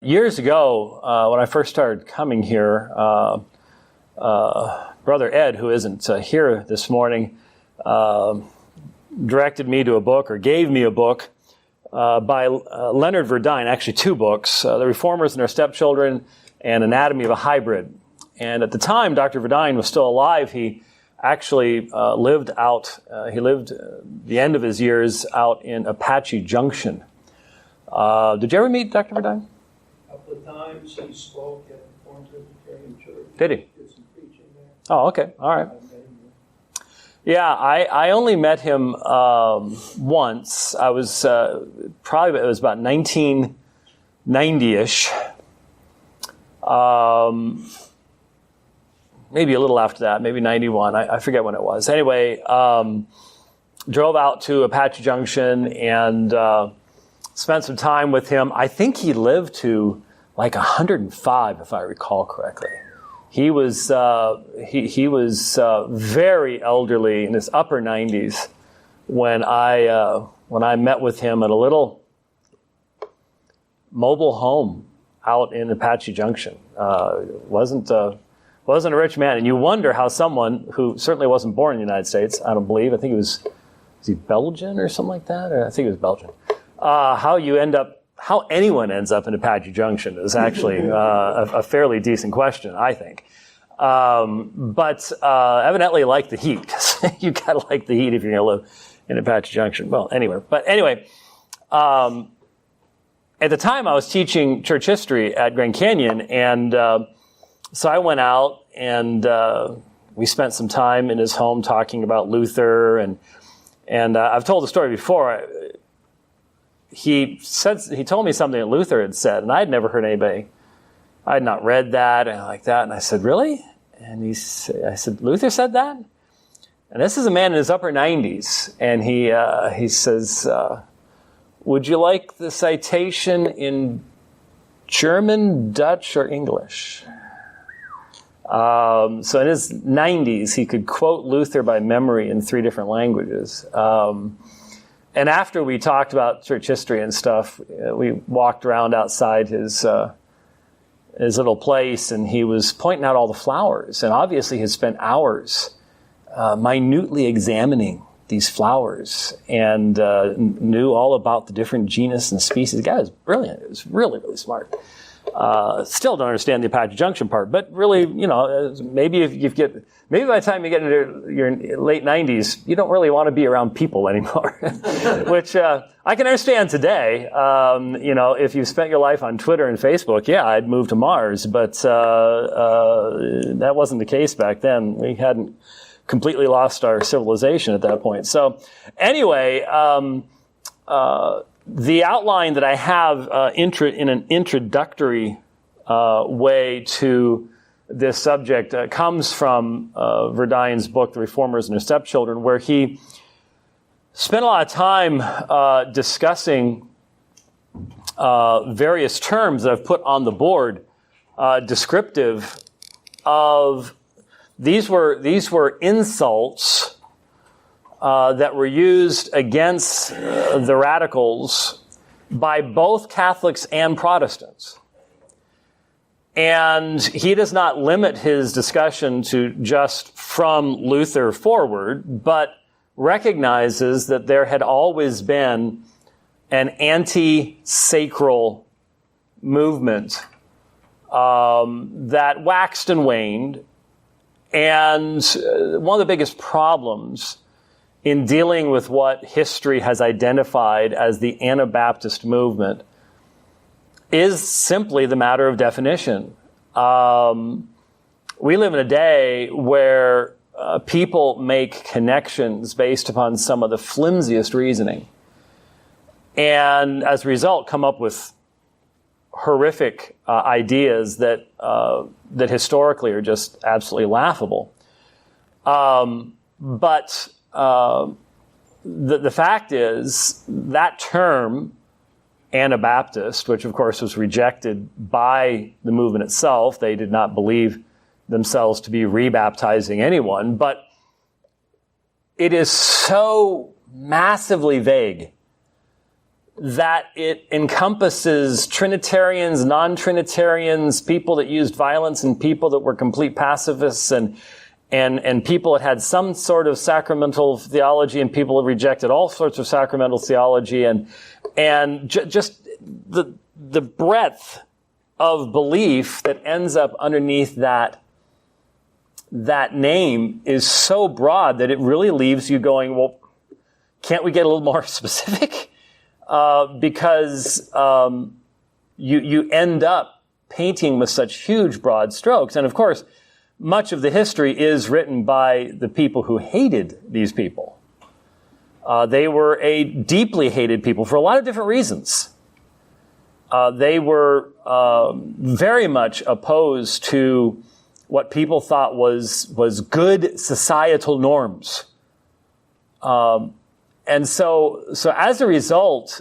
Years ago, when I first started coming here, Brother Ed, who isn't here this morning, directed me to a book, or gave me a book, by Leonard Verdine, actually two books, The Reformers and Their Stepchildren and Anatomy of a Hybrid. And at the time, Dr. Verdine was still alive. He actually lived the end of his years out in Apache Junction. Did you ever meet Dr. Verdine? A couple of times he spoke at Reformed Presbyterian Church. Did he? Did some preaching there. Oh, okay. All right. Yeah, I only met him once. I was it was about 1990-ish. Maybe a little after that, maybe 91. I forget when it was. Anyway, drove out to Apache Junction and spent some time with him. I think he lived to like 105, if I recall correctly. He was very elderly, in his upper 90s, when I met with him at a little mobile home out in Apache Junction. Wasn't a rich man, and you wonder how someone who certainly wasn't born in the United States, I don't believe, I think was he Belgian or something like that? Or I think he was Belgian. How anyone ends up in Apache Junction is actually a fairly decent question, I think. But evidently like the heat, because you gotta like the heat if you're gonna live in Apache Junction. Well, anyway, at the time I was teaching church history at Grand Canyon, and so I went out and we spent some time in his home talking about Luther, and I've told the story before. He told me something that Luther had said, and I had never heard anybody. I had not read that and like that, and I said, "Really?" And I said, "Luther said that?" And this is a man in his upper 90s, and he says, "Would you like the citation in German, Dutch, or English?" So in his 90s, he could quote Luther by memory in 3 different languages. And after we talked about church history and stuff, we walked around outside his little place, and he was pointing out all the flowers. And obviously, he had spent hours minutely examining these flowers and knew all about the different genus and species. The guy was brilliant. It was really, really smart. Still don't understand the Apache Junction part, but really, maybe maybe by the time you get into your late 90s, you don't really want to be around people anymore, which I can understand today. If you spent your life on Twitter and Facebook, yeah, I'd move to Mars, but that wasn't the case back then. We hadn't completely lost our civilization at that point. So anyway, the outline that I have in an introductory way to this subject comes from Verdine's book, The Reformers and Their Stepchildren, where he spent a lot of time discussing various terms that I've put on the board, descriptive of these were insults that were used against the radicals by both Catholics and Protestants. And he does not limit his discussion to just from Luther forward, but recognizes that there had always been an anti-sacral movement that waxed and waned. And one of the biggest problems in dealing with what history has identified as the Anabaptist movement is simply the matter of definition. We live in a day where people make connections based upon some of the flimsiest reasoning, and as a result come up with horrific ideas that historically are just absolutely laughable. But the fact is that term, Anabaptist, which of course was rejected by the movement itself, they did not believe themselves to be rebaptizing anyone, but it is so massively vague that it encompasses Trinitarians, non-Trinitarians, people that used violence, and people that were complete pacifists, and people that had some sort of sacramental theology, and people that rejected all sorts of sacramental theology, and just the breadth of belief that ends up underneath that name is so broad that it really leaves you going, well, can't we get a little more specific? Because you end up painting with such huge broad strokes. And of course, much of the history is written by the people who hated these people. They were a deeply hated people for a lot of different reasons. They were very much opposed to what people thought was good societal norms. And so as a result,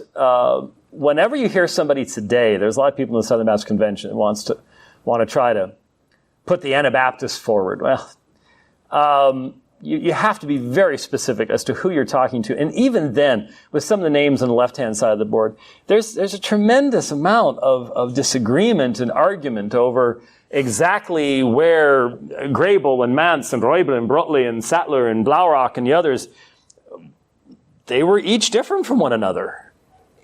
whenever you hear somebody today, there's a lot of people in the Southern Baptist Convention that want to try to put the Anabaptists forward. Well, you have to be very specific as to who you're talking to. And even then, with some of the names on the left-hand side of the board, there's a tremendous amount of disagreement and argument over exactly where Grable and Mance and Roybal and Brotley and Sattler and Blaurock and the others, they were each different from one another.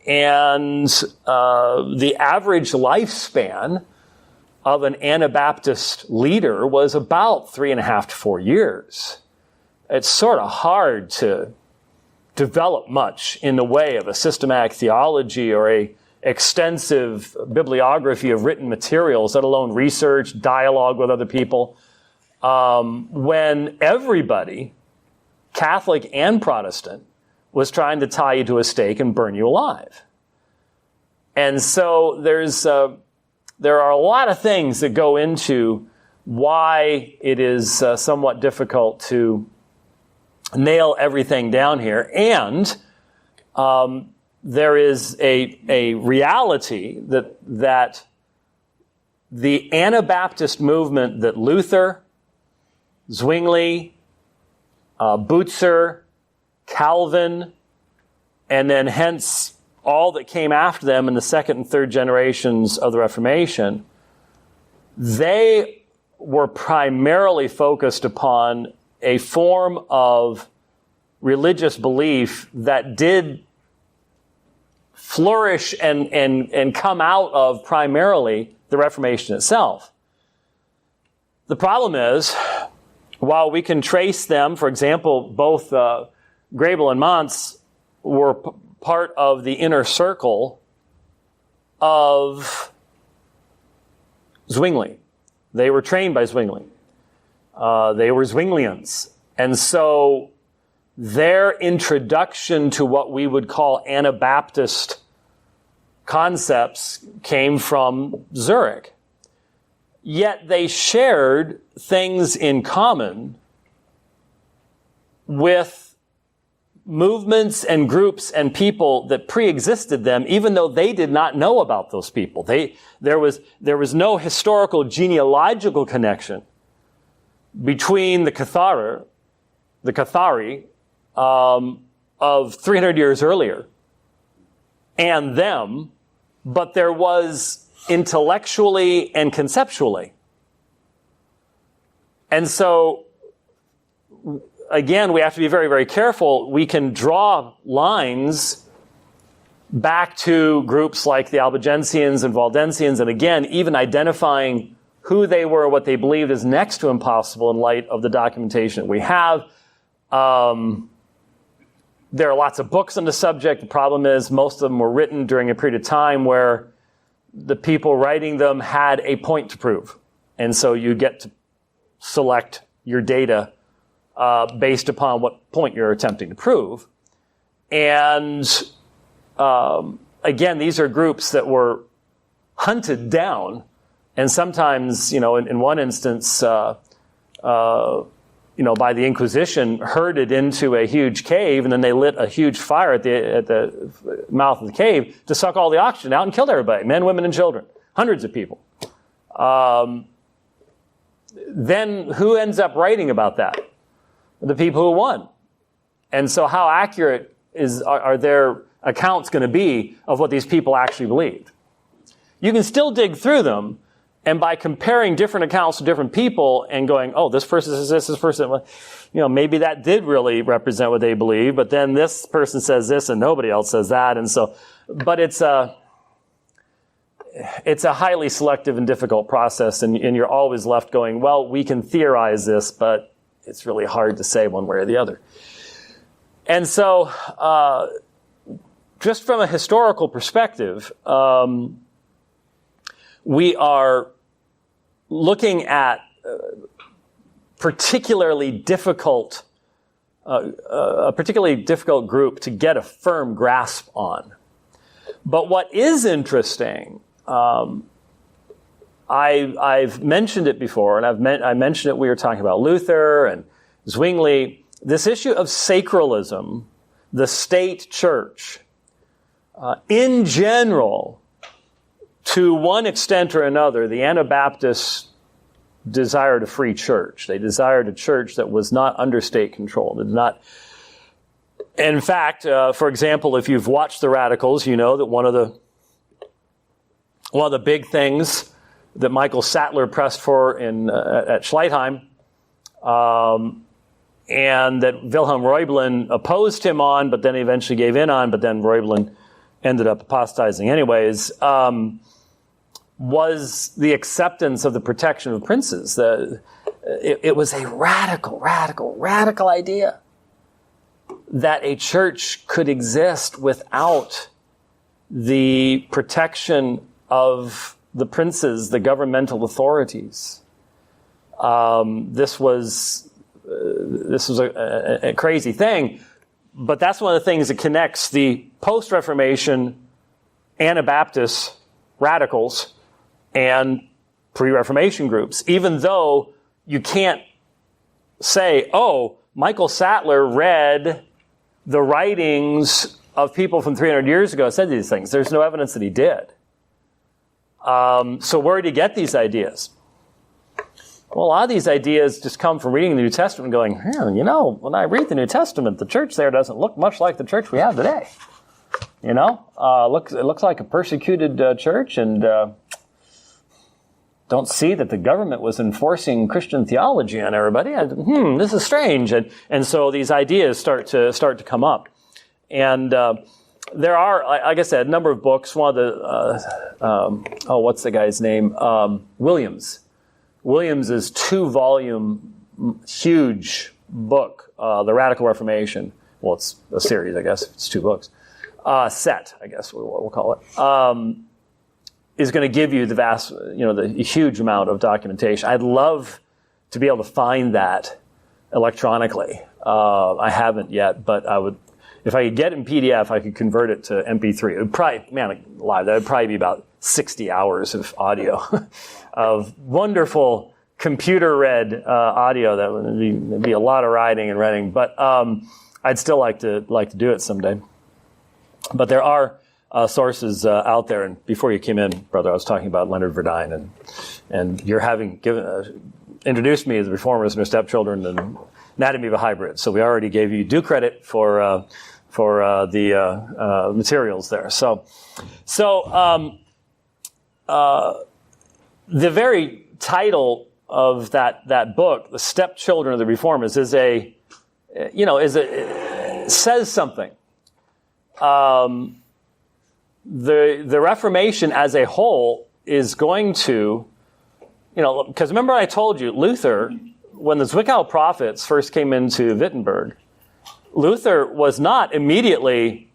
And the average lifespan of an Anabaptist leader was about 3.5 to 4 years. It's sort of hard to develop much in the way of a systematic theology or a extensive bibliography of written materials, let alone research, dialogue with other people, when everybody, Catholic and Protestant, was trying to tie you to a stake and burn you alive. And so there are a lot of things that go into why it is somewhat difficult to nail everything down here. And there is a reality that the Anabaptist movement that Luther, Zwingli, Butzer, Calvin, and then hence all that came after them in the second and third generations of the Reformation, they were primarily focused upon a form of religious belief that did flourish and come out of primarily the Reformation itself. The problem is, while we can trace them, for example, both Grable and Mance were part of the inner circle of Zwingli. They were trained by Zwingli. They were Zwinglians. And so their introduction to what we would call Anabaptist concepts came from Zurich. Yet they shared things in common with movements and groups and people that pre-existed them, even though they did not know about those people. There was no historical genealogical connection between the Cathari of 300 years earlier and them, but there was intellectually and conceptually. And so, again, we have to be very, very careful. We can draw lines back to groups like the Albigensians and Waldensians, and again, even identifying who they were, what they believed, is next to impossible in light of the documentation that we have. There are lots of books on the subject. The problem is most of them were written during a period of time where the people writing them had a point to prove. And so you get to select your data based upon what point you're attempting to prove. And again, these are groups that were hunted down, and sometimes, in one instance, by the Inquisition, herded into a huge cave, and then they lit a huge fire at the mouth of the cave to suck all the oxygen out and killed everybody, men, women, and children, hundreds of people. Then who ends up writing about that? The people who won. And so how accurate are their account's going to be of what these people actually believed. You can still dig through them, and by comparing different accounts to different people and going, oh, this person says this person, maybe that did really represent what they believe, but then this person says this and nobody else says that. And so, but it's a highly selective and difficult process, and you're always left going, well, we can theorize this, but it's really hard to say one way or the other. And so, just from a historical perspective, we are looking at a particularly difficult group to get a firm grasp on. But what is interesting, I've mentioned it before, and I mentioned it. We were talking about Luther and Zwingli. This issue of sacralism, the state church, in general, to one extent or another, the Anabaptists desired a free church. They desired a church that was not under state control. Did not. In fact, for example, if you've watched the Radicals, you know that one of the big things that Michael Sattler pressed for at Schleitheim, and that Wilhelm Reublin opposed him on, but then eventually gave in on, but then Reublin ended up apostatizing anyways, was the acceptance of the protection of princes. It was a radical idea that a church could exist without the protection of the princes, the governmental authorities. This was a crazy thing, but that's one of the things that connects the post-Reformation Anabaptist radicals and pre-Reformation groups. Even though you can't say, oh, Michael Sattler read the writings of people from 300 years ago and said these things. There's no evidence that he did. So where did he get these ideas? Well, a lot of these ideas just come from reading the New Testament and going, when I read the New Testament, the church there doesn't look much like the church we have today. It looks like a persecuted church, and don't see that the government was enforcing Christian theology on everybody. This is strange. And so these ideas start to come up. And there are, like I said, a number of books. One of the, what's the guy's name? Williams. Williams' 2-volume, huge book, The Radical Reformation. Well, it's a series, I guess. It's 2 books. Set, I guess we'll call it, is going to give you the huge amount of documentation. I'd love to be able to find that electronically. I haven't yet, but I would, if I could get it in PDF, I could convert it to MP3. It would probably, that would probably be about 60 hours of audio, of wonderful computer-read audio. That would be a lot of writing and reading, but I'd still like to do it someday. But there are sources out there. And before you came in, brother, I was talking about Leonard Verdine, and you're having introduced me to the Reformers and their stepchildren and Anatomy of a Hybrid. So we already gave you due credit for the materials there. So the very title of that book, The Stepchildren of the Reformers, says something. The Reformation as a whole is going to, because remember I told you, Luther, when the Zwickau prophets first came into Wittenberg, Luther was not immediately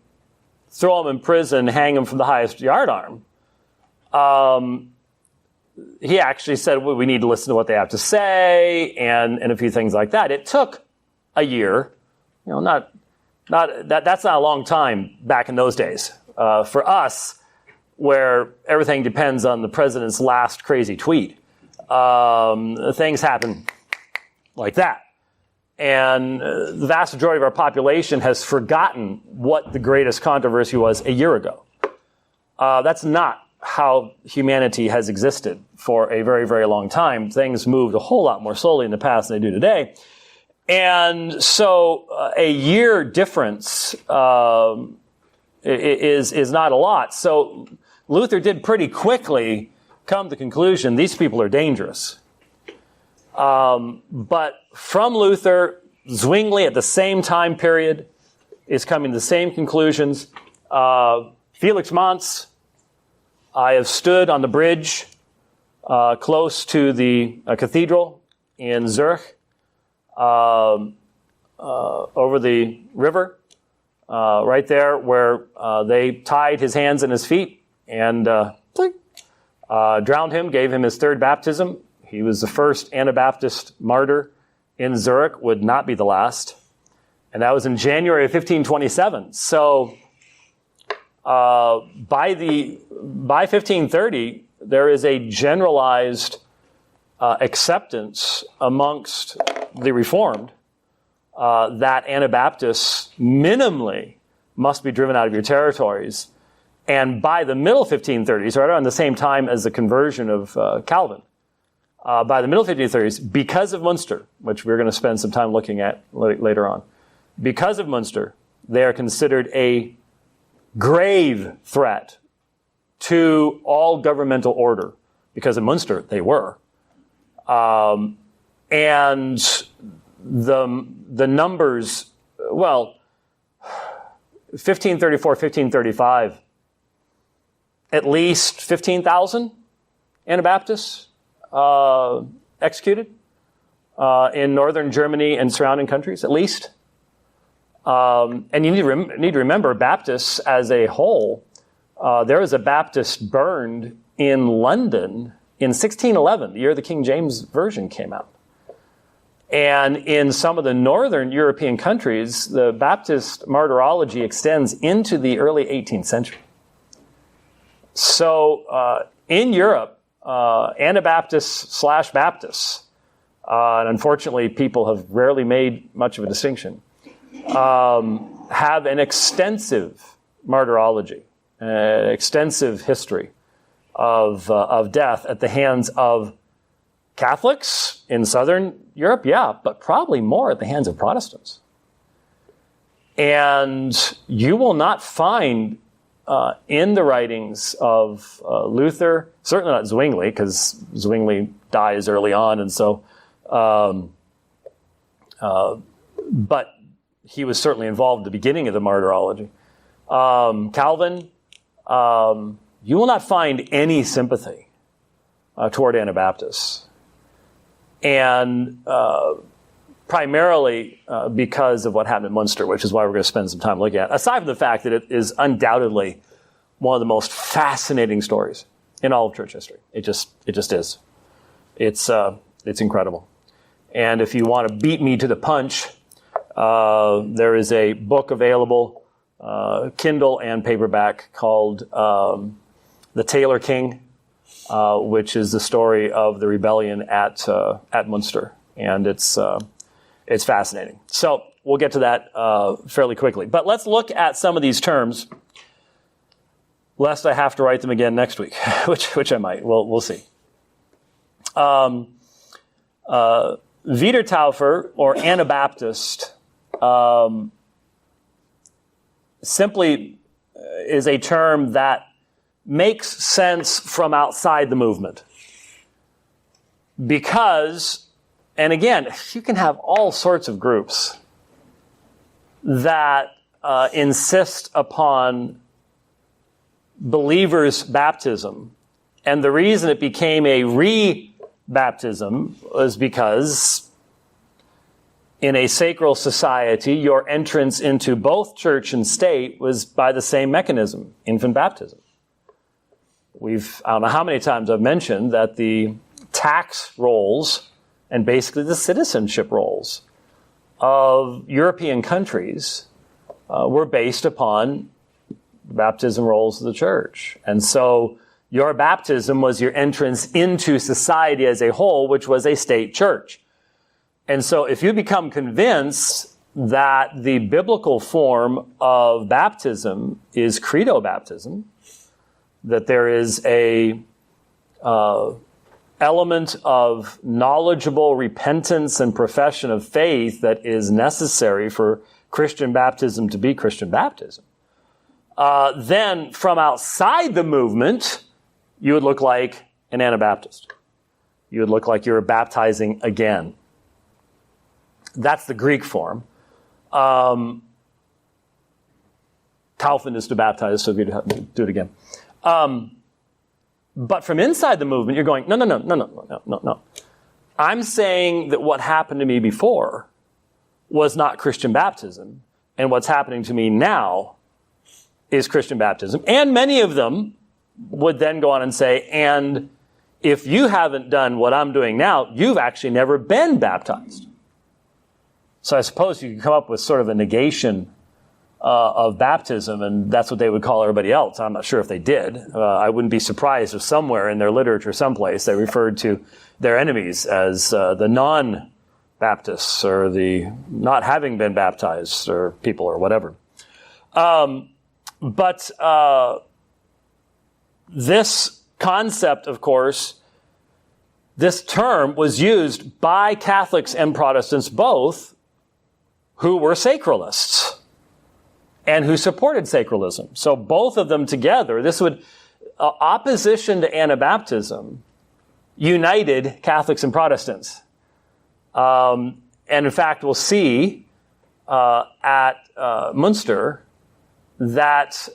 throw him in prison, hang him from the highest yardarm. He actually said, well, we need to listen to what they have to say, and a few things like that. It took a year, that's not a long time back in those days. For us, where everything depends on the president's last crazy tweet, things happen like that. And the vast majority of our population has forgotten what the greatest controversy was a year ago. That's not how humanity has existed for a very, very long time. Things moved a whole lot more slowly in the past than they do today. And so a year difference is not a lot. So Luther did pretty quickly come to the conclusion these people are dangerous. But from Luther, Zwingli at the same time period is coming to the same conclusions. Felix Manz, I have stood on the bridge close to the cathedral in Zurich, over the river, right there where they tied his hands and his feet and drowned him, gave him his third baptism. He was the first Anabaptist martyr in Zurich, would not be the last. And that was in January of 1527. So by 1530, there is a generalized acceptance amongst the Reformed that Anabaptists minimally must be driven out of your territories. And by the middle 1530s, right around the same time as the conversion of Calvin, by the middle 1530s, because of Munster, which we're going to spend some time looking at later on, because of Munster, they are considered a grave threat to all governmental order. Because of Munster, they were. And the numbers, well, 1534, 1535, at least 15,000 Anabaptists executed in northern Germany and surrounding countries, at least. And you need to remember, Baptists as a whole, there was a Baptist burned in London in 1611, the year the King James Version came out. And in some of the northern European countries, the Baptist martyrology extends into the early 18th century. So in Europe, Anabaptists / Baptists, and unfortunately people have rarely made much of a distinction, have an extensive martyrology, extensive history of death at the hands of Catholics in Southern Europe, yeah, but probably more at the hands of Protestants. And you will not find in the writings of Luther, certainly not Zwingli, because Zwingli dies early on, and so, but he was certainly involved at the beginning of the martyrology. Calvin, you will not find any sympathy toward Anabaptists. And primarily because of what happened in Munster, which is why we're going to spend some time looking at. Aside from the fact that it is undoubtedly one of the most fascinating stories in all of church history. It just is. It's incredible. And if you want to beat me to the punch, there is a book available, Kindle and paperback, called The Tailor King, which is the story of the rebellion at Munster. And it's fascinating. So we'll get to that fairly quickly. But let's look at some of these terms, lest I have to write them again next week, which I might. We'll see. Wiedertaufer, or Anabaptist, simply is a term that makes sense from outside the movement. Because, and again, you can have all sorts of groups that insist upon believers' baptism. And the reason it became a re-baptism was because in a sacral society, your entrance into both church and state was by the same mechanism, infant baptism. I don't know how many times I've mentioned that the tax rolls and basically the citizenship rolls of European countries were based upon baptism rolls of the church. And so your baptism was your entrance into society as a whole, which was a state church. And so if you become convinced that the biblical form of baptism is credo baptism, that there is a element of knowledgeable repentance and profession of faith that is necessary for Christian baptism to be Christian baptism, Then from outside the movement, you would look like an Anabaptist. You would look like you were baptizing again. That's the Greek form. Taufin is to baptize, so if you do it again. But from inside the movement, you're going, no. I'm saying that what happened to me before was not Christian baptism, and what's happening to me now is Christian baptism. And many of them would then go on and say, and if you haven't done what I'm doing now, you've actually never been baptized. So I suppose you could come up with sort of a negation of baptism, and that's what they would call everybody else. I'm not sure if they did. I wouldn't be surprised if somewhere in their literature someplace they referred to their enemies as the non-Baptists or the not having been baptized or people or whatever. But this concept, of course, this term was used by Catholics and Protestants both who were sacralists and who supported sacralism. So both of them together, this would, opposition to Anabaptism united Catholics and Protestants. And in fact, we'll see at Munster that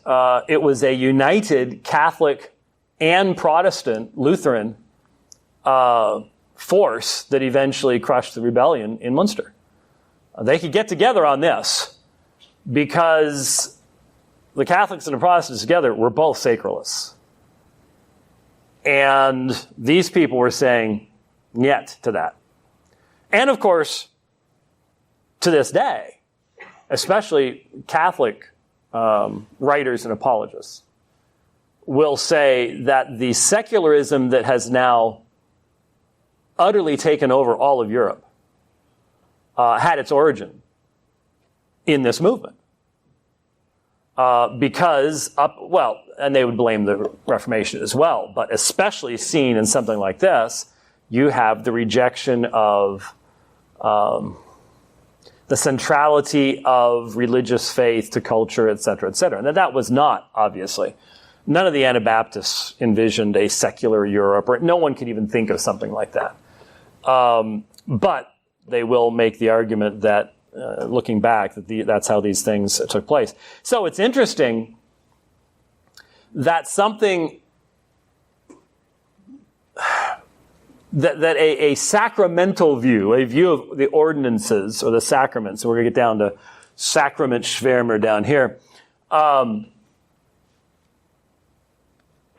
it was a united Catholic and Protestant Lutheran force that eventually crushed the rebellion in Munster. They could get together on this because the Catholics and the Protestants together were both sacralists. And these people were saying "niet" to that. And of course, to this day, especially Catholic writers and apologists will say that the secularism that has now utterly taken over all of Europe had its origin in this movement. Because, and they would blame the Reformation as well, but especially seen in something like this, you have the rejection of the centrality of religious faith to culture, et cetera, et cetera. And that was not, obviously. None of the Anabaptists envisioned a secular Europe, or no one could even think of something like that. But they will make the argument that, looking back, that's how these things took place. So it's interesting that something that a sacramental view, a view of the ordinances or the sacraments, so we're going to get down to sacrament schwärmer down here,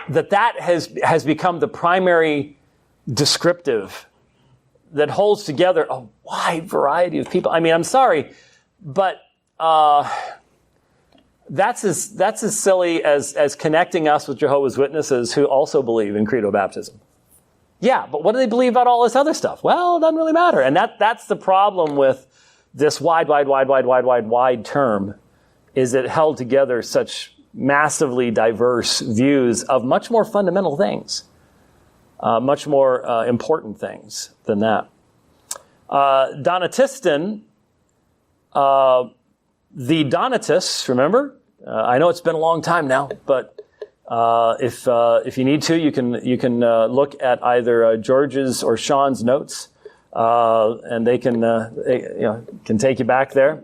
that has become the primary descriptive that holds together a wide variety of people. I mean, I'm sorry, but that's as silly as connecting us with Jehovah's Witnesses who also believe in credo baptism. Yeah, but what do they believe about all this other stuff? Well, it doesn't really matter. And that's the problem with this wide term, is it held together such massively diverse views of much more fundamental things, much more important things than that. Donatisten, the Donatists, remember? I know it's been a long time now, but if you need to, you can look at either George's or Sean's notes, and they can take you back there.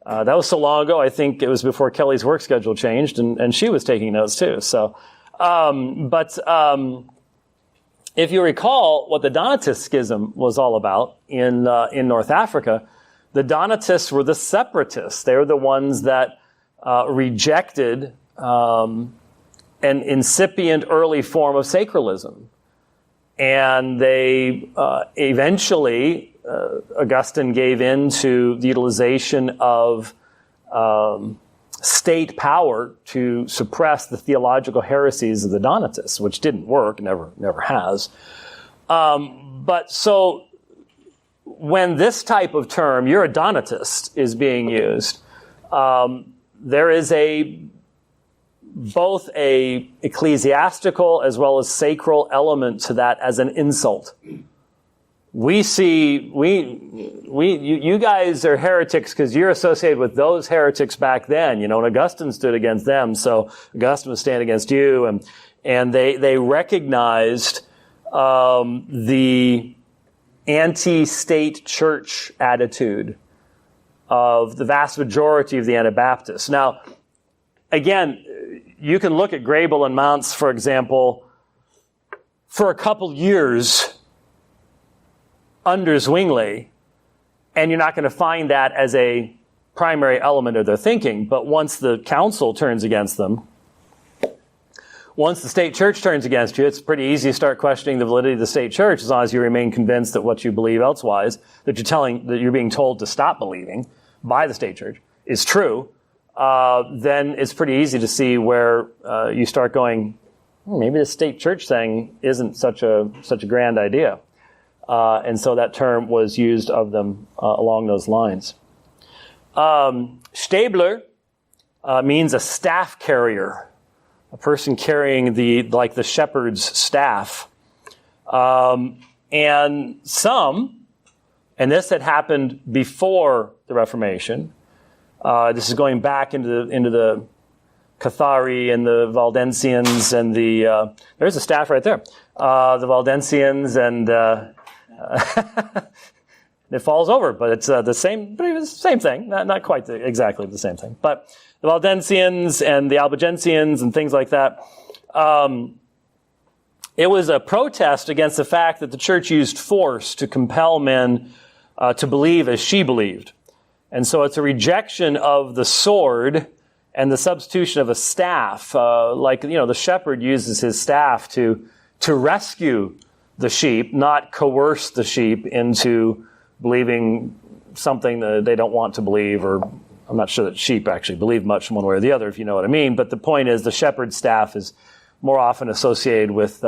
That was so long ago. I think it was before Kelly's work schedule changed, and she was taking notes too. So, if you recall what the Donatist schism was all about in North Africa, the Donatists were the separatists. They were the ones that rejected an incipient early form of sacralism. And they eventually, Augustine gave in to the utilization of state power to suppress the theological heresies of the Donatists, which didn't work, never has. But so when this type of term, "you're a Donatist," is being used, there is both a ecclesiastical as well as sacral element to that as an insult. we see, you guys are heretics because you're associated with those heretics back then, and Augustine stood against them, so Augustine was standing against you, and they recognized the anti-state church attitude of the vast majority of the Anabaptists. Now, again, you can look at Grable and Mounce, for example, for a couple years under Zwingli, and you're not going to find that as a primary element of their thinking. But once the council turns against them, once the state church turns against you, it's pretty easy to start questioning the validity of the state church, as long as you remain convinced that what you believe elsewise, that you're being told to stop believing by the state church, is true. Then it's pretty easy to see where you start going, maybe the state church thing isn't such a grand idea. And so that term was used of them along those lines. Stabler means a staff carrier, a person carrying the shepherd's staff. And some, and this had happened before the Reformation. This is going back into the Cathari and the Valdensians and there's a staff right there. The Valdensians and it falls over, but it's the same thing. Not quite exactly the same thing, but the Valdensians and the Albigensians and things like that. It was a protest against the fact that the church used force to compel men to believe as she believed. And so it's a rejection of the sword and the substitution of a staff. The shepherd uses his staff to rescue the sheep, not coerce the sheep into believing something that they don't want to believe, or I'm not sure that sheep actually believe much one way or the other, if you know what I mean. But the point is, the shepherd's staff is more often associated with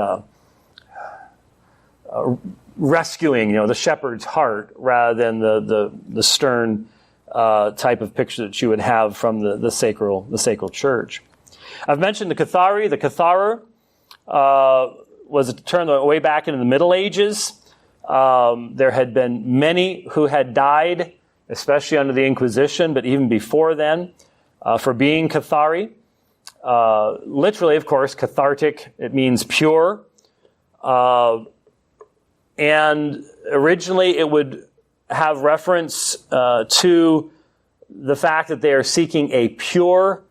rescuing, the shepherd's heart, rather than the stern type of picture that you would have from the sacral church. I've mentioned the Cathari. The Catharer was a term that went way back into the Middle Ages. There had been many who had died, especially under the Inquisition, but even before then, for being Cathari. Literally, of course, cathartic, it means pure. And originally it would have reference to the fact that they are seeking a pure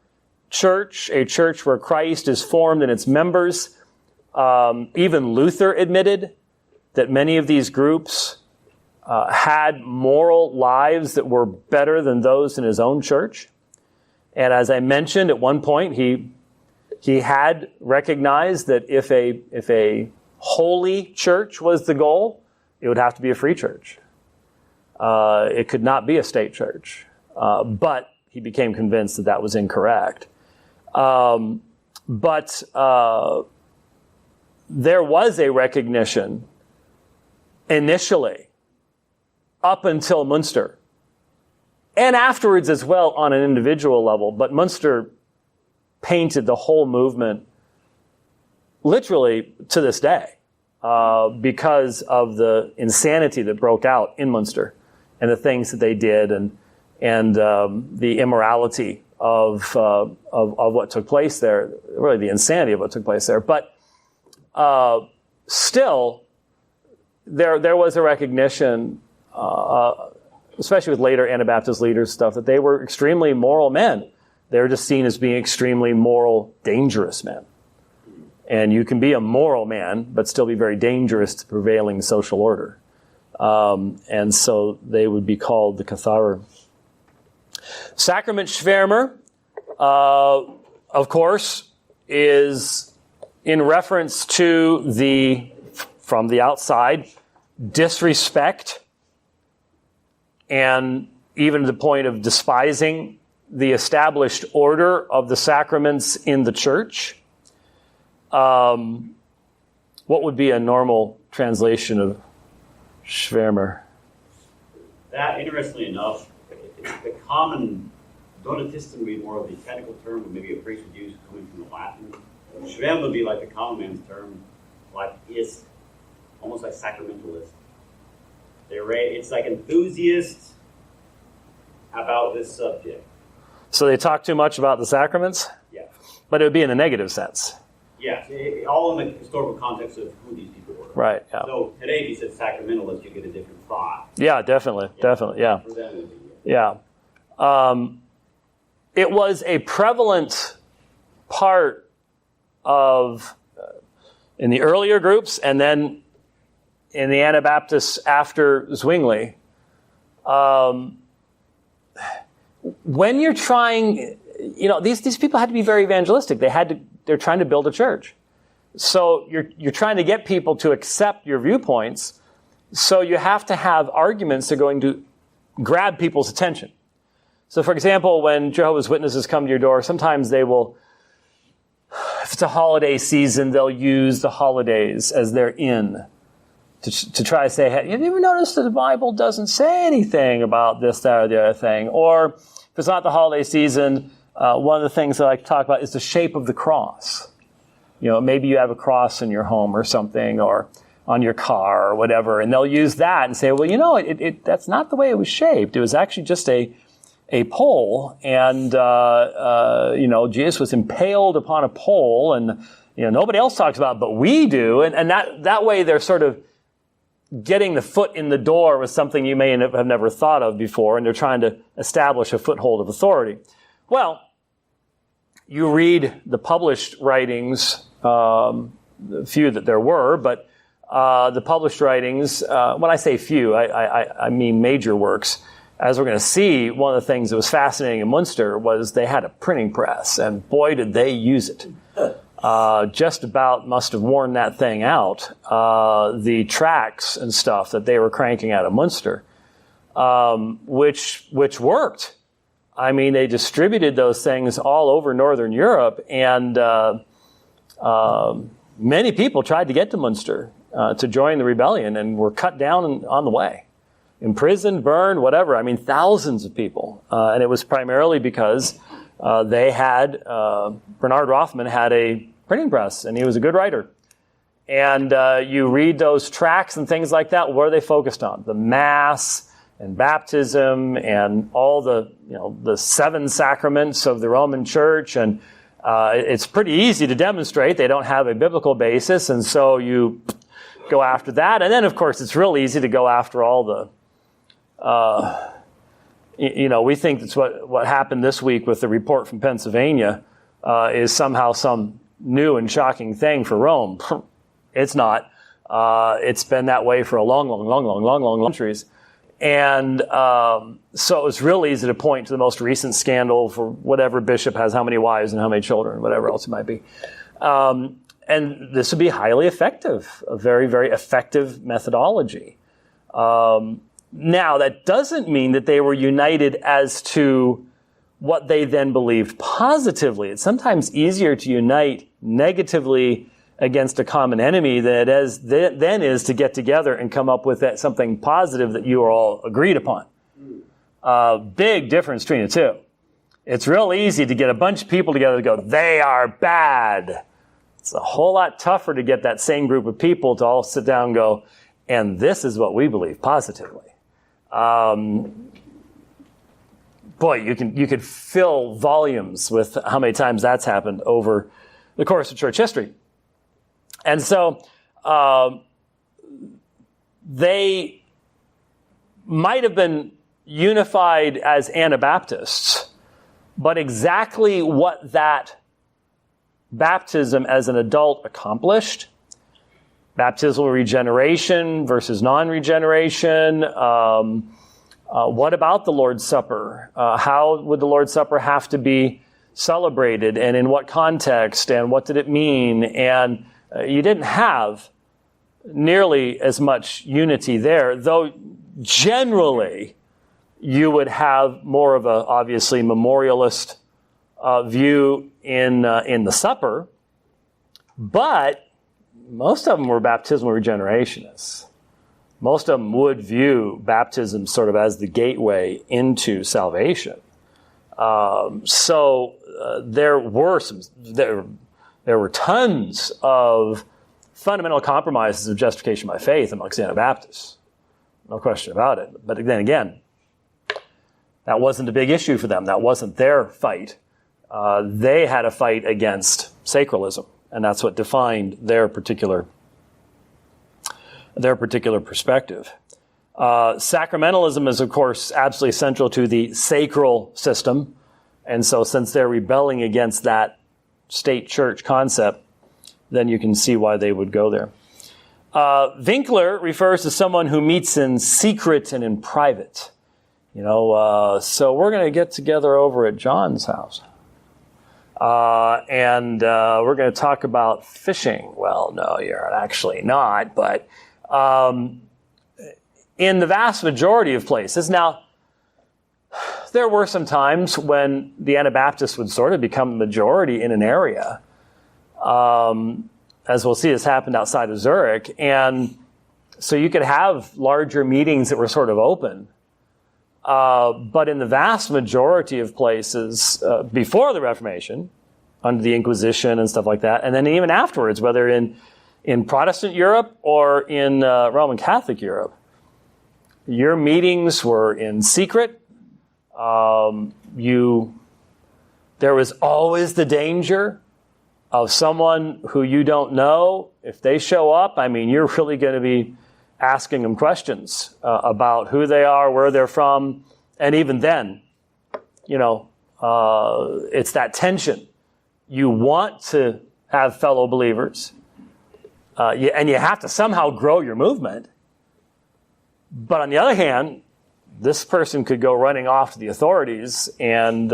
church, a church where Christ is formed in its members. Even Luther admitted that many of these groups had moral lives that were better than those in his own church. And as I mentioned, at one point, he had recognized that if a holy church was the goal, it would have to be a free church. It could not be a state church. But he became convinced that that was incorrect. But there was a recognition initially, up until Munster, and afterwards as well on an individual level. But Munster painted the whole movement literally to this day because of the insanity that broke out in Munster and the things that they did and the immorality of what took place there, really the insanity of what took place there. But still, there was a recognition, especially with later Anabaptist leaders stuff, that they were extremely moral men. They were just seen as being extremely moral, dangerous men. And you can be a moral man, but still be very dangerous to prevailing social order. And so they would be called the Catharer. Sacrament Schwärmer, of course, is in reference to from the outside, disrespect and even to the point of despising the established order of the sacraments in the church. What would be a normal translation of Schwärmer? That, interestingly enough, the common Donatist would be more of the technical term, or maybe a priest would use coming from the Latin. Schwärmer would be like the common man's term, like ist, almost like sacramentalist. It's like enthusiasts about this subject. So they talk too much about the sacraments? Yeah. But it would be in a negative sense. Yeah, all in the historical context of who these people were. Right, yeah. So today, if you said sacramentalist, you get a different thought. Yeah, definitely, yeah. For them, it would be, yeah. It was a prevalent part of, in the earlier groups, and then in the Anabaptists after Zwingli. When you're trying, these people had to be very evangelistic. They're trying to build a church. So you're trying to get people to accept your viewpoints. So you have to have arguments that are going to grab people's attention. So for example, when Jehovah's Witnesses come to your door, sometimes they will, if it's a holiday season, they'll use the holidays as their in to try to say, hey, have you ever noticed that the Bible doesn't say anything about this, that, or the other thing? Or if it's not the holiday season, one of the things that I like to talk about is the shape of the cross. Maybe you have a cross in your home or something, or on your car or whatever, and they'll use that and say, well, that's not the way it was shaped. It was actually just a pole, and Jesus was impaled upon a pole, and nobody else talks about it, but we do, and that way they're sort of getting the foot in the door with something you may have never thought of before, and they're trying to establish a foothold of authority. Well, you read the published writings, the few that there were, but the published writings, when I say few, I mean major works. As we're going to see, one of the things that was fascinating in Munster was they had a printing press, and boy, did they use it. Just about must have worn that thing out. The tracts and stuff that they were cranking out of Munster, which worked. I mean, they distributed those things all over Northern Europe, and many people tried to get to Munster to join the rebellion and were cut down on the way. Imprisoned, burned, whatever. I mean, thousands of people. And it was primarily because they had, Bernard Rothman had a printing press, and he was a good writer. And you read those tracts and things like that, what are they focused on? The Mass and baptism and all the 7 sacraments of the Roman Church. And it's pretty easy to demonstrate they don't have a biblical basis, and so you go after that. And then, of course, it's real easy to go after all the we think that's what happened this week with the report from Pennsylvania is somehow some new and shocking thing for Rome. It's not. It's been that way for a long centuries. And so it was real easy to point to the most recent scandal for whatever bishop has how many wives and how many children, whatever else it might be. And this would be highly effective, a very, very effective methodology. Now, that doesn't mean that they were united as to what they then believed positively. It's sometimes easier to unite negatively against a common enemy than it is to get together and come up with something positive that you are all agreed upon. Big difference between the two. It's real easy to get a bunch of people together to go, they are bad. It's a whole lot tougher to get that same group of people to all sit down and go, and this is what we believe positively. Boy, you could fill volumes with how many times that's happened over the course of church history. And so they might have been unified as Anabaptists, but exactly what that baptism as an adult accomplished, baptismal regeneration versus non-regeneration, what about the Lord's Supper? How would the Lord's Supper have to be celebrated, and in what context, and what did it mean? And you didn't have nearly as much unity there, though generally you would have more of a obviously memorialist view in the supper, but most of them were baptismal regenerationists. Most of them would view baptism sort of as the gateway into salvation. So there were tons of fundamental compromises of justification by faith amongst Anabaptists. No question about it. But then again, that wasn't a big issue for them. That wasn't their fight. They had a fight against sacralism, and that's what defined their particular perspective. Sacramentalism is, of course, absolutely central to the sacral system. And so since they're rebelling against that state church concept, then you can see why they would go there. Winkler refers to someone who meets in secret and in private. So we're going to get together over at John's house. And we're going to talk about fishing. Well, no, you're actually not, but in the vast majority of places. Now, there were some times when the Anabaptists would sort of become the majority in an area. As we'll see, this happened outside of Zurich. And so you could have larger meetings that were sort of open. But in the vast majority of places, before the Reformation, under the Inquisition and stuff like that, and then even afterwards, whether in Protestant Europe or in Roman Catholic Europe, your meetings were in secret. There was always the danger of someone who you don't know. If they show up, you're really going to be asking them questions about who they are, where they're from. And even then, it's that tension. You want to have fellow believers, and you have to somehow grow your movement. But on the other hand, this person could go running off to the authorities, and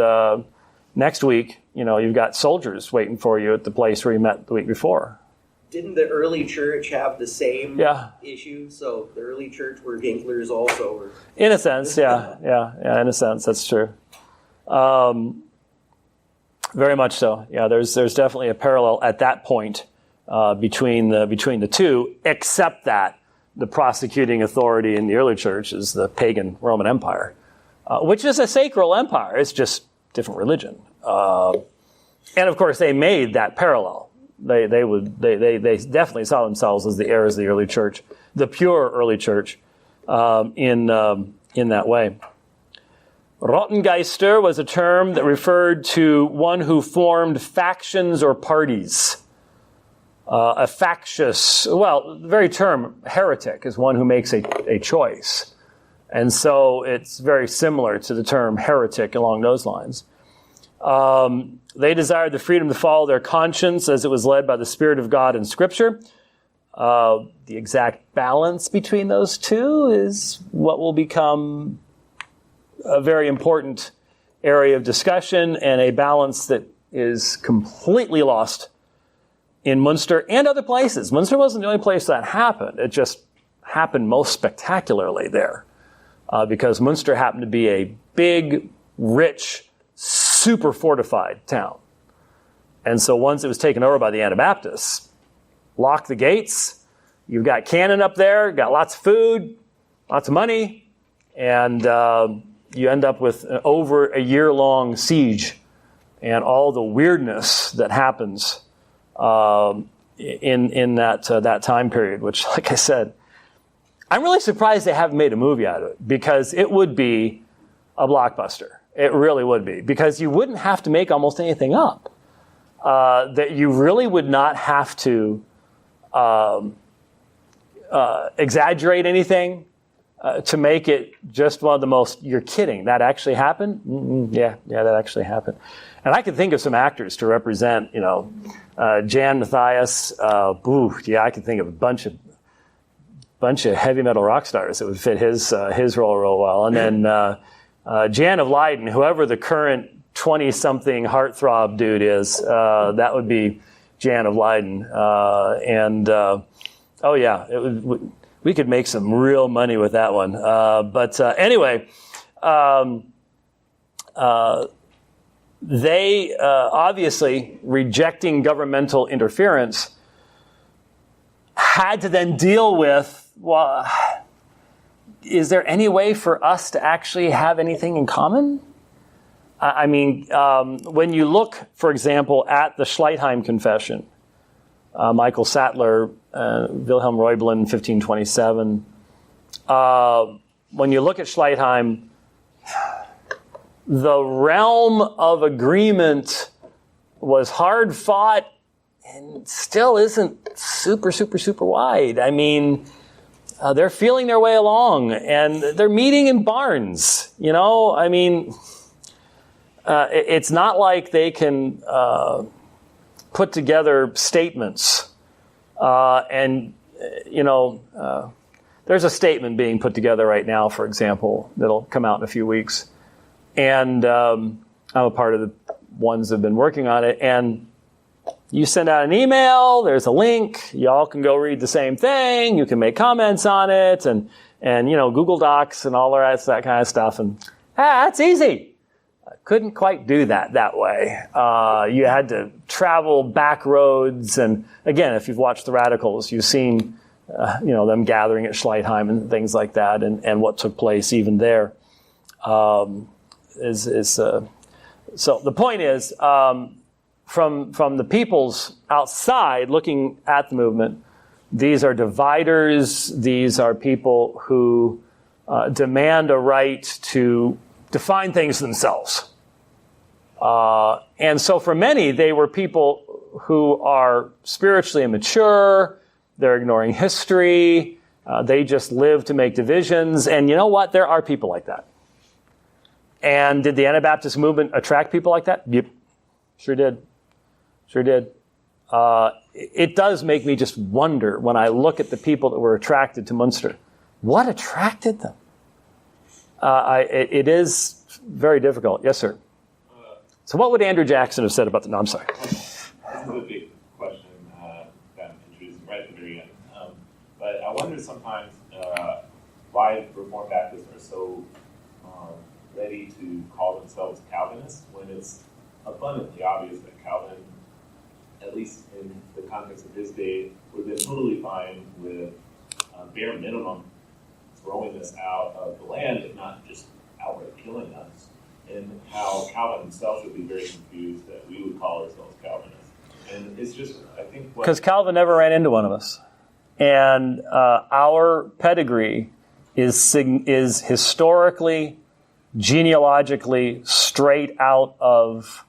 next week, you've got soldiers waiting for you at the place where you met the week before. Didn't the early church have the same issue? So the early church were Winklers also? In a sense, yeah, in a sense, that's true. Very much so. Yeah, there's definitely a parallel at that point between the two, except that the prosecuting authority in the early church is the pagan Roman Empire, which is a sacral empire. It's just different religion. And of course, they made that parallel. They definitely saw themselves as the heirs of the early church, the pure early church, in that way. Rottengeister was a term that referred to one who formed factions or parties. A factious, the very term heretic is one who makes a choice. And so it's very similar to the term heretic along those lines. They desired the freedom to follow their conscience as it was led by the Spirit of God in Scripture. The exact balance between those two is what will become a very important area of discussion, and a balance that is completely lost in Munster and other places. Munster wasn't the only place that happened. It just happened most spectacularly there because Munster happened to be a big, rich, super fortified town. And so once it was taken over by the Anabaptists, lock the gates, you've got cannon up there, got lots of food, lots of money, and you end up with over a year-long siege and all the weirdness that happens in that time period, which, like I said, I'm really surprised they haven't made a movie out of it, because it would be a blockbuster. It really would be, because you wouldn't have to make almost anything up. That you really would not have to exaggerate anything to make it just one of the most, you're kidding, that actually happened? Yeah, that actually happened. And I can think of some actors to represent, Jan Matthias. I can think of a bunch of heavy metal rock stars that would fit his role real well. And then Jan of Leyden, whoever the current 20-something heartthrob dude is, that would be Jan of Leyden. We could make some real money with that one. Anyway, they obviously, rejecting governmental interference, had to then deal with, is there any way for us to actually have anything in common? When you look, for example, at the Schleitheim Confession, Michael Sattler, Wilhelm Reublin, 1527, when you look at Schleitheim, the realm of agreement was hard fought and still isn't super, super, super wide. I mean, they're feeling their way along, and they're meeting in barns, you know? I mean, it's not like they can put together statements. There's a statement being put together right now, for example, that'll come out in a few weeks. And I'm a part of the ones that have been working on it. And you send out an email, there's a link, y'all can go read the same thing, you can make comments on it, and Google Docs and all that kind of stuff. And that's easy. I couldn't quite do that way. You had to travel back roads. And again, if you've watched The Radicals, you've seen them gathering at Schleitheim and things like that, and what took place even there. So the point is, from the peoples outside looking at the movement, these are dividers. These are people who demand a right to define things themselves. And so for many, they were people who are spiritually immature. They're ignoring history. They just live to make divisions. And you know what? There are people like that. And did the Anabaptist movement attract people like that? Yep. Sure did. It does make me just wonder when I look at the people that were attracted to Munster. What attracted them? It is very difficult. Yes, sir. So what would Andrew Jackson have said about the... No, I'm sorry. This is a big question that I'm introducing right at the very end. But I wonder sometimes why Reformed Baptists are so ready to call themselves Calvinists when it's abundantly obvious that Calvin, at least in the context of his day, would have been totally fine with bare minimum throwing us out of the land, if not just outright killing us. And how Calvin himself would be very confused that we would call ourselves Calvinists. And it's just, I think... Because Calvin never ran into one of us. And our pedigree is historically, genealogically straight out of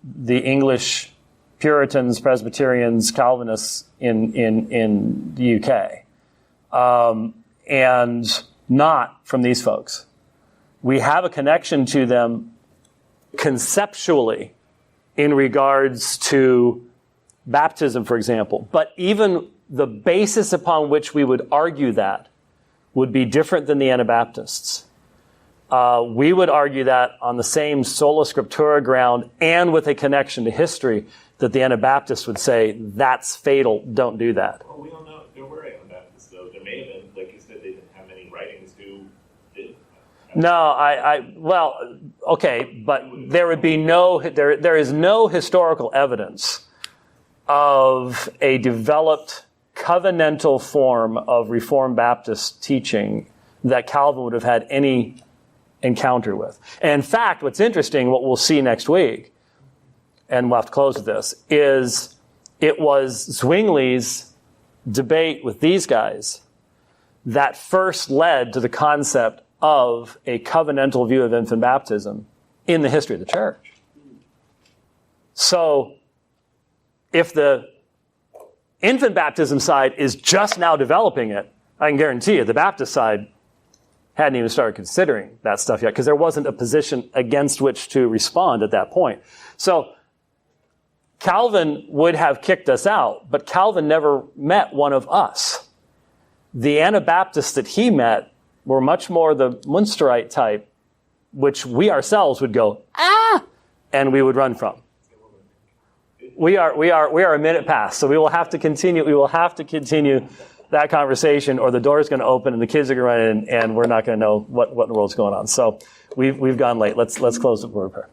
the English Puritans, Presbyterians, Calvinists in the UK. And not from these folks. We have a connection to them conceptually in regards to baptism, for example. But even the basis upon which we would argue that would be different than the Anabaptists. We would argue that on the same sola scriptura ground and with a connection to history that the Anabaptists would say, that's fatal, don't do that. Well, we don't know. There were Anabaptists, though. There may have been, like you said, they didn't have many writings who did. No, well, okay, but there would be there is no historical evidence of a developed covenantal form of Reformed Baptist teaching that Calvin would have had any encounter with. And in fact, what's interesting, what we'll see next week, and we'll have to close with this, is it was Zwingli's debate with these guys that first led to the concept of a covenantal view of infant baptism in the history of the church. So, if the infant baptism side is just now developing it, I can guarantee you the Baptist side hadn't even started considering that stuff yet because there wasn't a position against which to respond at that point. So, Calvin would have kicked us out, but Calvin never met one of us. The Anabaptists that he met were much more the Munsterite type, which we ourselves would go, and we would run from. We are a minute past, so we will have to continue. We will have to continue that conversation, or the door is going to open and the kids are going to run in, and we're not going to know what in the world's going on. So we've gone late. Let's close with a word of prayer.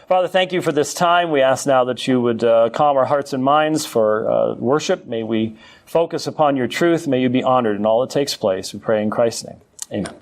Father, thank you for this time. We ask now that you would calm our hearts and minds for worship. May we focus upon your truth. May you be honored in all that takes place. We pray in Christ's name. Amen.